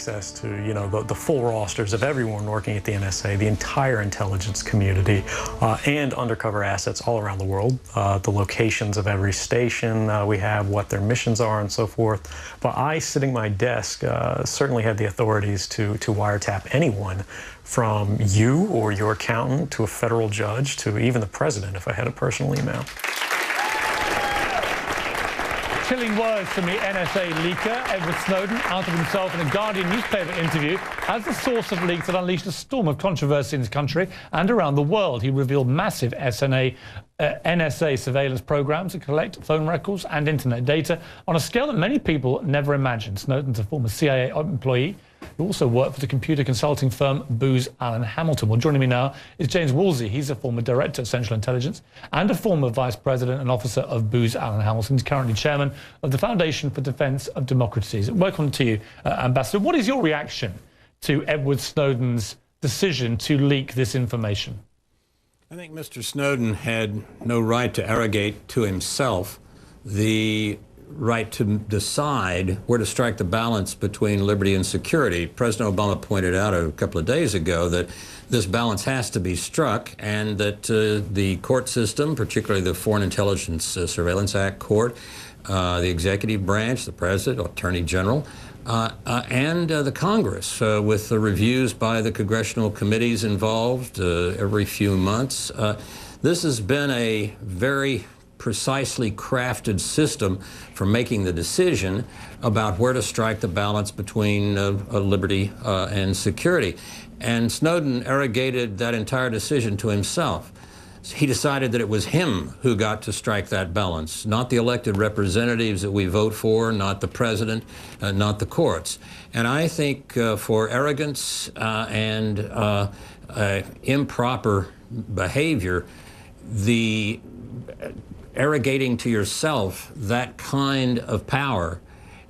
access to, you know, the full rosters of everyone working at the NSA, the entire intelligence community, and undercover assets all around the world, the locations of every station we have, what their missions are, and so forth. But I, sitting at my desk, certainly have the authorities to wiretap anyone, from you or your accountant to a federal judge to even the president if I had a personal email. Chilling words from the NSA leaker, Edward Snowden, out of himself in a Guardian newspaper interview as the source of leaks that unleashed a storm of controversy in his country and around the world. He revealed massive NSA surveillance programs to collect phone records and internet data on a scale that many people never imagined. Snowden's a former CIA employee who also worked for the computer consulting firm Booz Allen Hamilton. Well, joining me now is James Woolsey. He's a former director of Central Intelligence and a former vice president and officer of Booz Allen Hamilton. He's currently chairman of the Foundation for Defense of Democracies. Welcome to you, Ambassador. What is your reaction to Edward Snowden's decision to leak this information? I think Mr. Snowden had no right to arrogate to himself the right to decide where to strike the balance between liberty and security. President Obama pointed out a couple of days ago that this balance has to be struck, and that the court system, particularly the Foreign Intelligence Surveillance Act court, the executive branch, the president, attorney general, and the Congress, with the reviews by the congressional committees involved every few months. This has been a very precisely crafted system for making the decision about where to strike the balance between liberty and security. And Snowden arrogated that entire decision to himself. He decided that it was him who got to strike that balance, not the elected representatives that we vote for, not the president, not the courts. And I think for arrogance and improper behavior, the arrogating to yourself that kind of power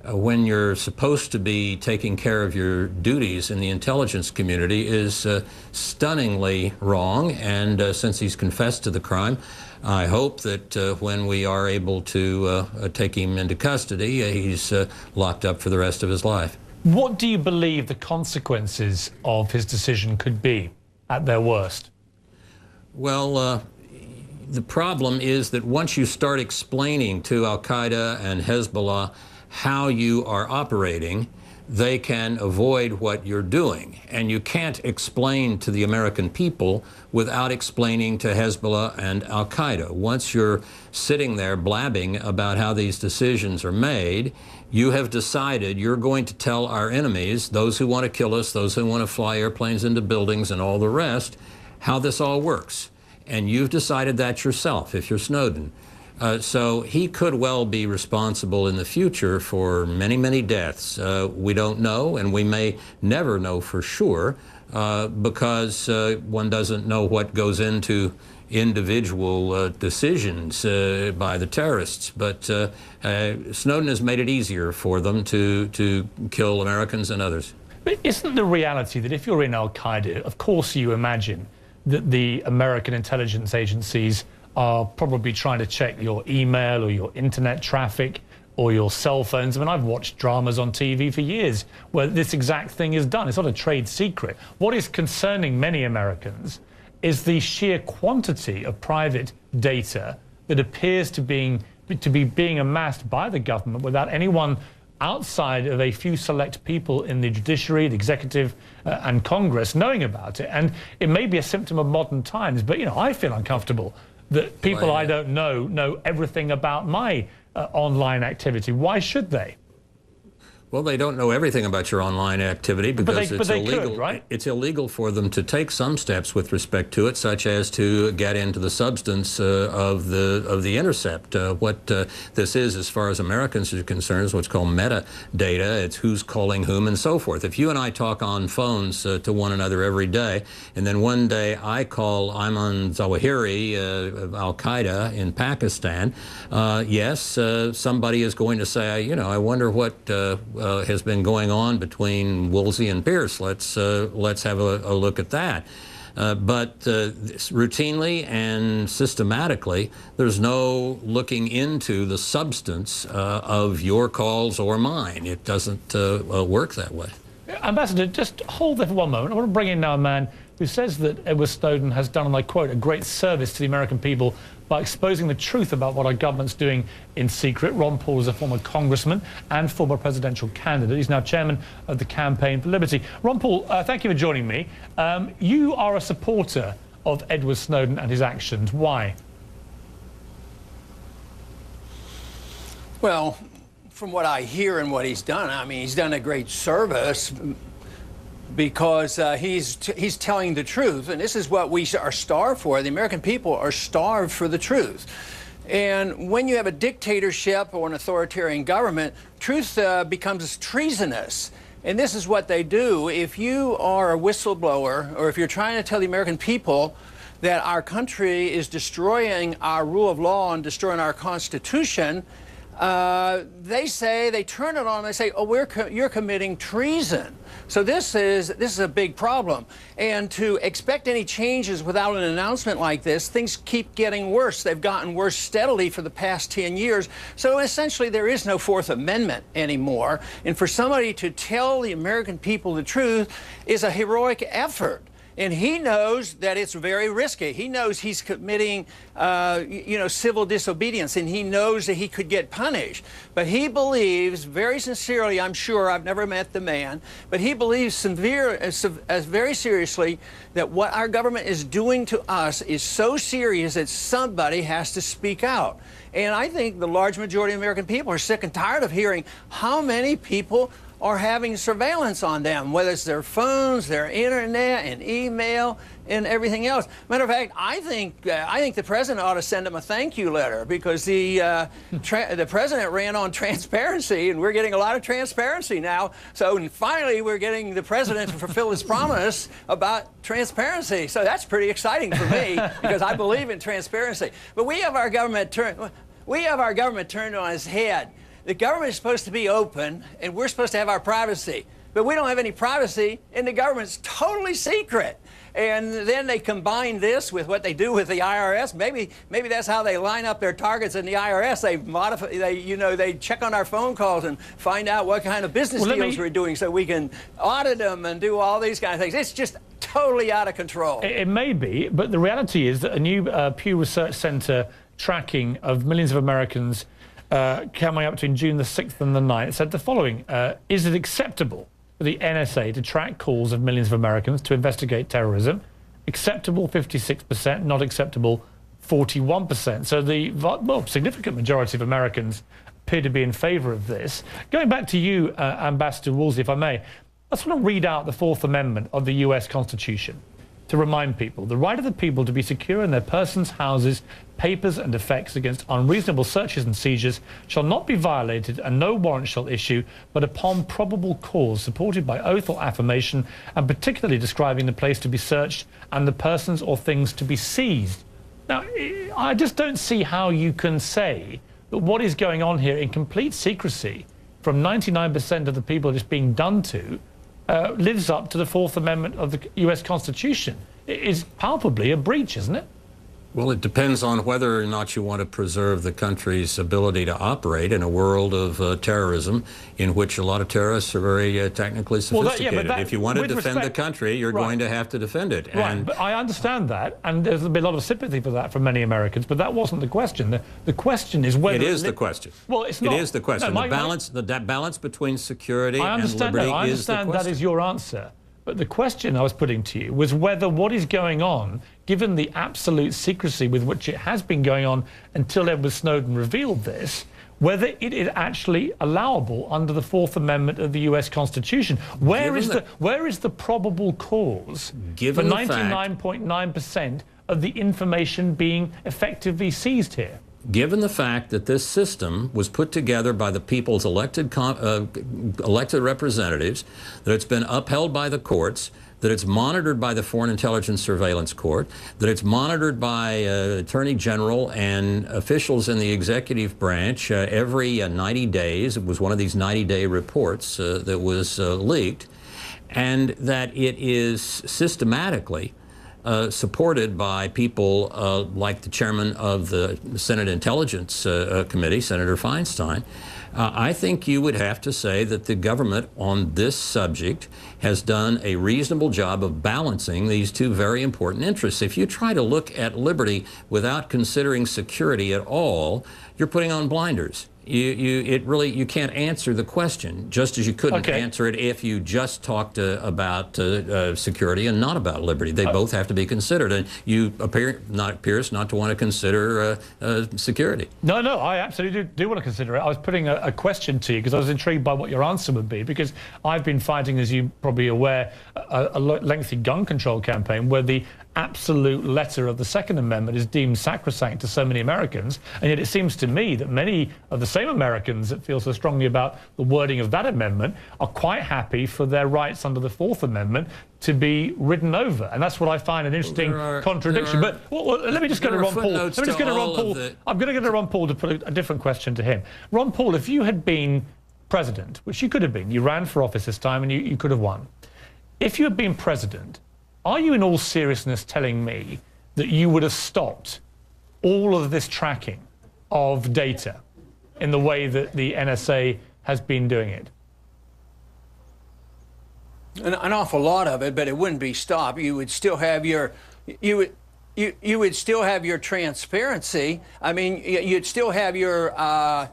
when you're supposed to be taking care of your duties in the intelligence community is stunningly wrong. And since he's confessed to the crime, I hope that when we are able to take him into custody, he's locked up for the rest of his life. What do you believe the consequences of his decision could be at their worst? Well, the problem is that once you start explaining to Al-Qaeda and Hezbollah how you are operating, they can avoid what you're doing. And you can't explain to the American people without explaining to Hezbollah and Al-Qaeda. Once you're sitting there blabbing about how these decisions are made, you have decided you're going to tell our enemies, those who want to kill us, those who want to fly airplanes into buildings and all the rest, how this all works. And you've decided that yourself, if you're Snowden. So he could well be responsible in the future for many, many deaths. We don't know, and we may never know for sure, because one doesn't know what goes into individual decisions by the terrorists. But Snowden has made it easier for them to kill Americans and others. But isn't the reality that if you're in Al-Qaeda, of course you imagine that the American intelligence agencies are probably trying to check your email or your internet traffic or your cell phones. I mean, I've watched dramas on TV for years where this exact thing is done. It's not a trade secret. What is concerning many Americans is the sheer quantity of private data that appears to be being amassed by the government without anyone outside of a few select people in the judiciary, the executive, and Congress knowing about it. And it may be a symptom of modern times, but, you know, I feel uncomfortable that people I don't know everything about my online activity. Why should they? Well, they don't know everything about your online activity because it's illegal. Could, right? It's illegal for them to take some steps with respect to it, such as to get into the substance of the intercept. What this is, as far as Americans are concerned, is what's called metadata. It's who's calling whom and so forth. If you and I talk on phones to one another every day, and then one day I call Ayman Zawahiri of Al-Qaeda in Pakistan, yes, somebody is going to say, you know, I wonder what has been going on between Woolsey and Pierce. Let's have a look at that. But routinely and systematically, there's no looking into the substance of your calls or mine. It doesn't work that way. Ambassador, just hold there for one moment. I want to bring in now a man who says that Edward Snowden has done, and I quote, a great service to the American people by exposing the truth about what our government's doing in secret. Ron Paul is a former congressman and former presidential candidate. He's now chairman of the Campaign for Liberty. Ron Paul, thank you for joining me. You are a supporter of Edward Snowden and his actions. Why? Well, from what I hear and what he's done, I mean, he's done a great service because he's telling the truth, and this is what we are starved for. The American people are starved for the truth. And when you have a dictatorship or an authoritarian government, truth becomes treasonous. And this is what they do. If you are a whistleblower, or if you're trying to tell the American people that our country is destroying our rule of law and destroying our Constitution, they turn it on and they say, oh, you're committing treason. So this is a big problem. And to expect any changes without an announcement like this, things keep getting worse. They've gotten worse steadily for the past 10 years. So essentially there is no Fourth Amendment anymore. And for somebody to tell the American people the truth is a heroic effort. And he knows that it's very risky. He knows he's committing, civil disobedience, and he knows that he could get punished. But he believes, very sincerely, I'm sure, I've never met the man, but he believes very seriously that what our government is doing to us is so serious that somebody has to speak out. And I think the large majority of American people are sick and tired of hearing how many people are having surveillance on them, whether it's their phones, their internet, and email, and everything else. Matter of fact, I think the president ought to send them a thank you letter, because the president ran on transparency, and we're getting a lot of transparency now. So and finally, we're getting the president to fulfill his promise about transparency. So that's pretty exciting for me, because I believe in transparency. But we have our government turned on its head. The government is supposed to be open, and we're supposed to have our privacy. But we don't have any privacy, and the government's totally secret. And then they combine this with what they do with the IRS. Maybe that's how they line up their targets in the IRS. They check on our phone calls and find out what kind of business deals we're doing, so we can audit them and do all these kind of things. It's just totally out of control. It may be, but the reality is that a new Pew Research Center tracking of millions of Americans coming up between June the 6th and the 9th said the following: is it acceptable for the NSA to track calls of millions of Americans to investigate terrorism? Acceptable 56%, not acceptable 41%. So the significant majority of Americans appear to be in favor of this. Going back to you, Ambassador Woolsey, if I may, I just want to read out the Fourth Amendment of the US Constitution to remind people: the right of the people to be secure in their persons, houses, papers and effects against unreasonable searches and seizures shall not be violated, and no warrant shall issue but upon probable cause, supported by oath or affirmation, and particularly describing the place to be searched and the persons or things to be seized. Now, I just don't see how you can say that what is going on here in complete secrecy from 99% of the people it's being done to lives up to the Fourth Amendment of the US Constitution. It is palpably a breach, isn't it? Well, it depends on whether or not you want to preserve the country's ability to operate in a world of terrorism in which a lot of terrorists are very technically sophisticated. If you want to defend the country, you're going to have to defend it. Right, but I understand that, and there's been a lot of sympathy for that from many Americans, but that wasn't the question. The question is whether... It is the question. Well, it's not. It is the question. No, the balance between security and liberty is the question. I understand that is your answer. But the question I was putting to you was whether what is going on, given the absolute secrecy with which it has been going on until Edward Snowden revealed this, whether it is actually allowable under the Fourth Amendment of the US Constitution. Where is the probable cause for 99.9% of the information being effectively seized here? Given the fact that this system was put together by the people's elected representatives, that it's been upheld by the courts, that it's monitored by the Foreign Intelligence Surveillance Court, that it's monitored by Attorney General and officials in the executive branch every 90 days. It was one of these 90-day reports that was leaked, and that it is systematically supported by people like the chairman of the Senate Intelligence Committee, Senator Feinstein, I think you would have to say that the government on this subject has done a reasonable job of balancing these two very important interests. If you try to look at liberty without considering security at all, you're putting on blinders. You can't answer the question, just as you couldn't answer it if you just talked about security and not about liberty. They both have to be considered, and you appears not to want to consider security. No, I absolutely do want to consider it. I was putting a question to you because I was intrigued by what your answer would be, because I've been fighting, as you're probably aware, a lengthy gun control campaign where the absolute letter of the Second Amendment is deemed sacrosanct to so many Americans, and yet it seems to me that many of the same Americans that feel so strongly about the wording of that amendment are quite happy for their rights under the Fourth Amendment to be ridden over, and that's what I find an interesting contradiction. But let me just go to Ron Paul. Let me just go to Ron Paul. I'm going to go to Ron Paul to put a different question to him. Ron Paul, if you had been president, which you could have been, you ran for office this time and you could have won. If you had been president, are you in all seriousness telling me that you would have stopped all of this tracking of data in the way that the NSA has been doing it? An awful lot of it, but it wouldn't be stopped. You would still have your, you would still have your transparency. I mean, you'd still have your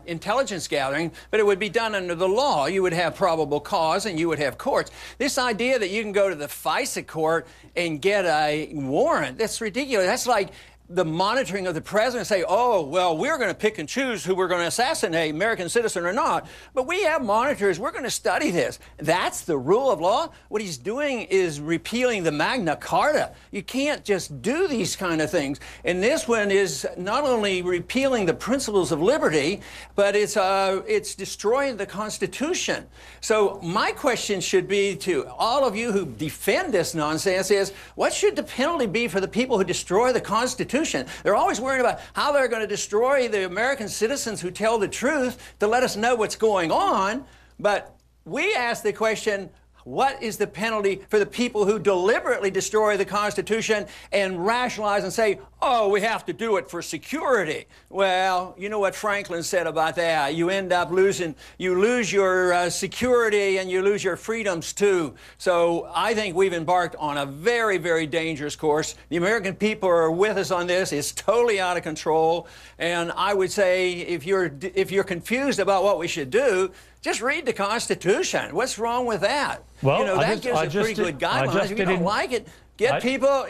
intelligence gathering, but it would be done under the law. You would have probable cause, and you would have courts. This idea that you can go to the FISA court and get a warrant, that's ridiculous. That's like the monitoring of the president, say, oh, well, we're going to pick and choose who we're going to assassinate, American citizen or not. But we have monitors. We're going to study this. That's the rule of law. What he's doing is repealing the Magna Carta. You can't just do these kind of things. And this one is not only repealing the principles of liberty, but it's destroying the Constitution. So my question should be to all of you who defend this nonsense is, what should the penalty be for the people who destroy the Constitution? They're always worried about how they're going to destroy the American citizens who tell the truth to let us know what's going on. But we ask the question, what is the penalty for the people who deliberately destroy the Constitution and rationalize and say, oh, we have to do it for security? Well, you know what Franklin said about that. You end up losing, you lose your security and you lose your freedoms too. So I think we've embarked on a very, very dangerous course. The American people are with us on this. It's totally out of control. And I would say if you're confused about what we should do, just read the Constitution. What's wrong with that? Well, you know, that gives a pretty good guidelines. If you don't like it, get people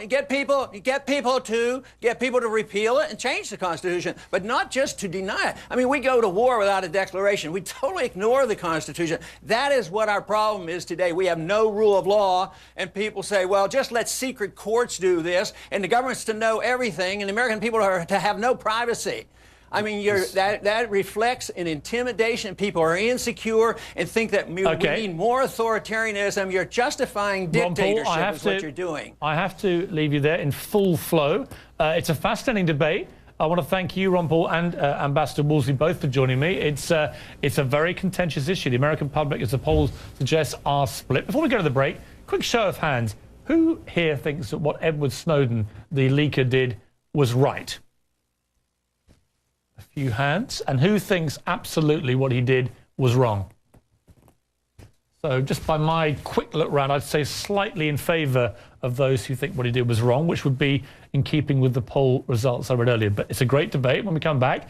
to repeal it and change the Constitution, but not just to deny it. I mean, we go to war without a declaration. We totally ignore the Constitution. That is what our problem is today. We have no rule of law, and people say, well, just let secret courts do this, and the government's to know everything, and the American people are to have no privacy. I mean, that reflects an intimidation. People are insecure and think that we need more authoritarianism. You're justifying dictatorship. Ron Paul, is what you're doing. I have to leave you there in full flow. It's a fascinating debate. I want to thank you, Ron Paul, and Ambassador Woolsey, both for joining me. It's a very contentious issue. The American public, as the polls suggest, are split. Before we go to the break, quick show of hands. Who here thinks that what Edward Snowden, the leaker, did was right? A few hands. And who thinks absolutely what he did was wrong? So just by my quick look round, I'd say slightly in favour of those who think what he did was wrong, which would be in keeping with the poll results I read earlier. But it's a great debate. When we come back,